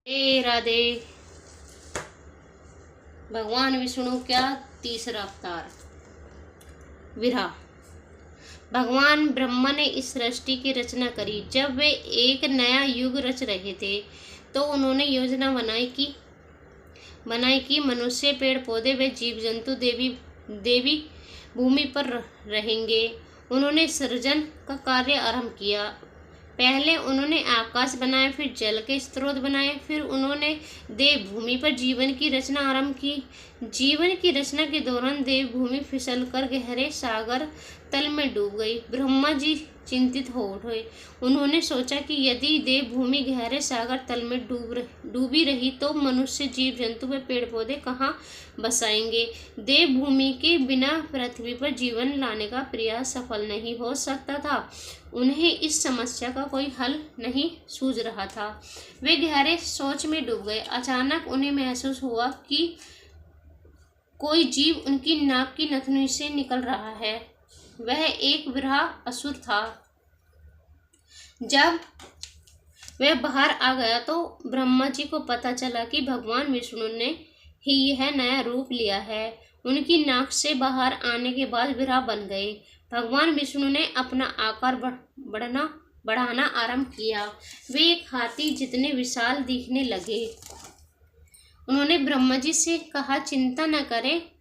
हे राधे। भगवान विष्णु का तीसरा अवतार विरह। भगवान ब्रह्मा ने इस सृष्टि की रचना करी। जब वे एक नया युग रच रहे थे तो उन्होंने योजना बनाई कि मनुष्य, पेड़ पौधे व जीव जंतु देवी भूमि पर रहेंगे। उन्होंने सृजन का कार्य आरंभ किया। पहले उन्होंने आकाश बनाया, फिर जल के स्रोत बनाए, फिर उन्होंने देवभूमि पर जीवन की रचना आरंभ की। जीवन की रचना के दौरान देवभूमि फिसलकर गहरे सागर तल में डूब गई। ब्रह्मा जी चिंतित हो उठे। उन्होंने सोचा कि यदि देवभूमि गहरे सागर तल में डूबी रही तो मनुष्य, जीव जंतु व पेड़ पौधे कहाँ बसाएंगे। देवभूमि के बिना पृथ्वी पर जीवन लाने का प्रयास सफल नहीं हो सकता था। उन्हें इस समस्या का कोई हल नहीं सूझ रहा था। वे गहरे सोच में डूब गए। अचानक उन्हें महसूस हुआ कि कोई जीव उनकी नाक की नथनी से निकल रहा है। वह एक विरहा असुर था। जब वह बाहर आ गया तो ब्रह्मा जी को पता चला कि भगवान विष्णु ने ही यह नया रूप लिया है। उनकी नाक से बाहर आने के बाद विरहा बन गए। भगवान विष्णु ने अपना आकार बढ़ाना आरंभ किया। वे एक हाथी जितने विशाल दिखने लगे। उन्होंने ब्रह्मा जी से कहा, चिंता न करें,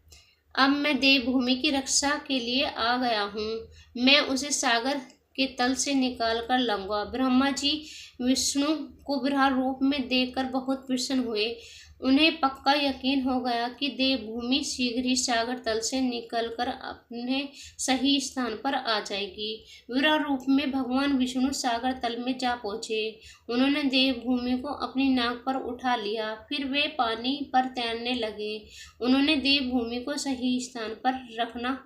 अब मैं देवभूमि की रक्षा के लिए आ गया हूँ। मैं उसे सागर के तल से निकाल कर लाऊंगा। ब्रह्मा जी विष्णु को विराट रूप में देखकर बहुत प्रसन्न हुए। उन्हें पक्का यकीन हो गया कि देवभूमि शीघ्र ही सागर तल से निकलकर अपने सही स्थान पर आ जाएगी। विराट रूप में भगवान विष्णु सागर तल में जा पहुंचे। उन्होंने देवभूमि को अपनी नाक पर उठा लिया। फिर वे पानी पर तैरने लगे। उन्होंने देवभूमि को सही स्थान पर रखना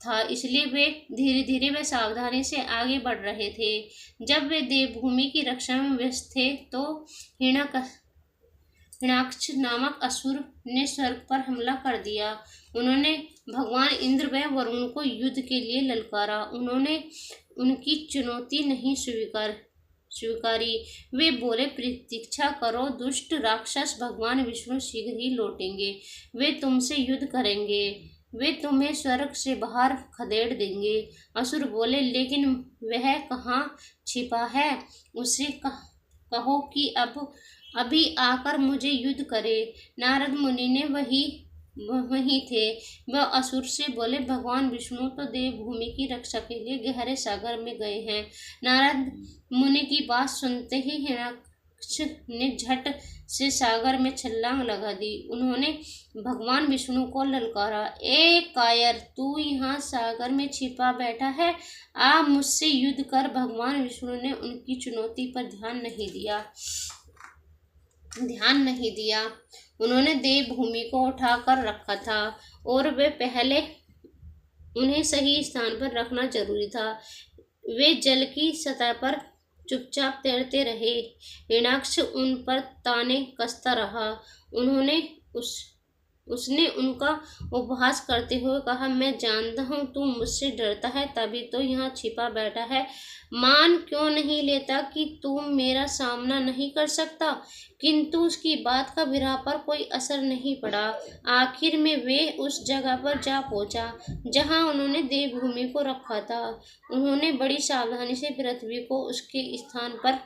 था, इसलिए वे धीरे धीरे व सावधानी से आगे बढ़ रहे थे। जब वे देवभूमि की रक्षा में व्यस्त थे तो हिरण्याक्ष नामक असुर ने स्वर्ग पर हमला कर दिया। उन्होंने भगवान इंद्र व वरुण को युद्ध के लिए ललकारा। उन्होंने उनकी चुनौती नहीं स्वीकारी। वे बोले, प्रतीक्षा करो दुष्ट राक्षस, भगवान विष्णु शीघ्र ही लौटेंगे। वे तुमसे युद्ध करेंगे। वे तुम्हें स्वर्ग से बाहर खदेड़ देंगे। असुर बोले, लेकिन वह कहाँ छिपा है? उसे कहो कि अभी आकर मुझे युद्ध करे। नारद मुनि ने वही थे। वह असुर से बोले, भगवान विष्णु तो देवभूमि की रक्षा के लिए गहरे सागर में गए हैं। नारद मुनि की बात सुनते ही हिरण्याक्ष ने झट से सागर में छलांग लगा दी। उन्होंने भगवान विष्णु को ललकारा, ए कायर, तू यहाँ सागर में छिपा बैठा है, आ मुझसे युद्ध कर। भगवान विष्णु ने उनकी चुनौती पर ध्यान नहीं दिया। उन्होंने देवभूमि को उठाकर रखा था और वे पहले उन्हें सही स्थान पर रखना जरूरी था। वे जल की सतह पर चुपचाप तैरते रहे। हिरण्याक्ष उन पर ताने कसता रहा। उसने उनका उपहास करते हुए कहा, मैं जानता हूँ तू मुझसे डरता है, तभी तो यहाँ छिपा बैठा है। मान क्यों नहीं लेता कि तू मेरा सामना नहीं कर सकता? किंतु उसकी बात का विरहा पर कोई असर नहीं पड़ा। आखिर में वे उस जगह पर जा पहुंचा जहाँ उन्होंने देवभूमि को रखा था। उन्होंने बड़ी सावधानी से पृथ्वी को उसके स्थान पर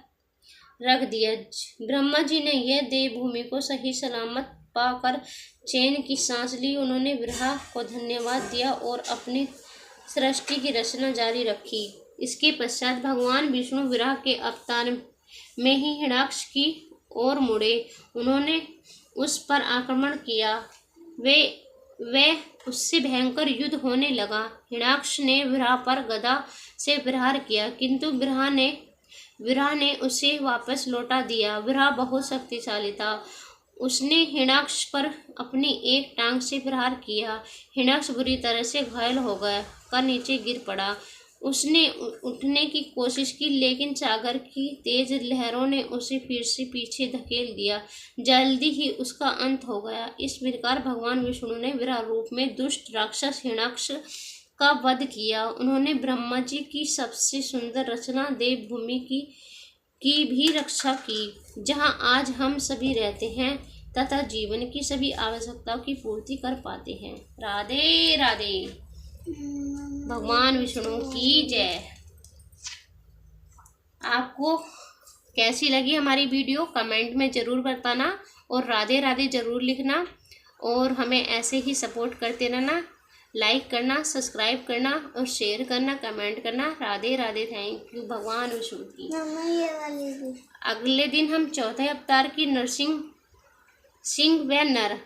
रख दिया। ब्रह्मा जी ने यह देवभूमि को सही सलामत पाकर चैन की सांस ली। उन्होंने विरहा को धन्यवाद दिया और अपनी सृष्टि की रचना जारी रखी। इसके पश्चात भगवान विष्णु विरहा के अवतार में ही हिरण्याक्ष की ओर मुड़े। उन्होंने उस पर आक्रमण किया। वे उससे भयंकर युद्ध होने लगा। हिरण्याक्ष ने विरहा पर गदा से प्रहार किया, किंतु विरहा ने उसे वापस लौटा दिया। विरहा बहुत शक्तिशाली था। उसने हिरण्याक्ष पर अपनी एक टांग से प्रहार किया। हिरण्याक्ष बुरी तरह से घायल हो कर नीचे गिर पड़ा। उसने उठने की कोशिश की, लेकिन सागर की तेज लहरों ने उसे फिर से पीछे धकेल दिया। जल्दी ही उसका अंत हो गया। इस प्रकार भगवान विष्णु ने विराट रूप में दुष्ट राक्षस हिरण्याक्ष का वध किया। उन्होंने ब्रह्मा जी की सबसे सुंदर रचना देवभूमि की भी रक्षा की, जहां आज हम सभी रहते हैं तथा जीवन की सभी आवश्यकताओं की पूर्ति कर पाते हैं। राधे राधे। भगवान विष्णु की जय। आपको कैसी लगी हमारी वीडियो कमेंट में ज़रूर बताना और राधे राधे ज़रूर लिखना और हमें ऐसे ही सपोर्ट करते रहना। लाइक करना, सब्सक्राइब करना और शेयर करना, कमेंट करना। राधे राधे। Thank you. भगवान विष्णु की। अगले दिन हम चौथे अवतार की नरसिंह सिंह व नर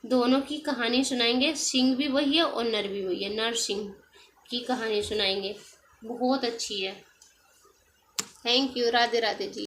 दोनों की कहानी सुनाएंगे। सिंह भी वही है और नर भी वही है। नरसिंह की कहानी सुनाएंगे, बहुत अच्छी है। Thank you. Radhe Radhe ji.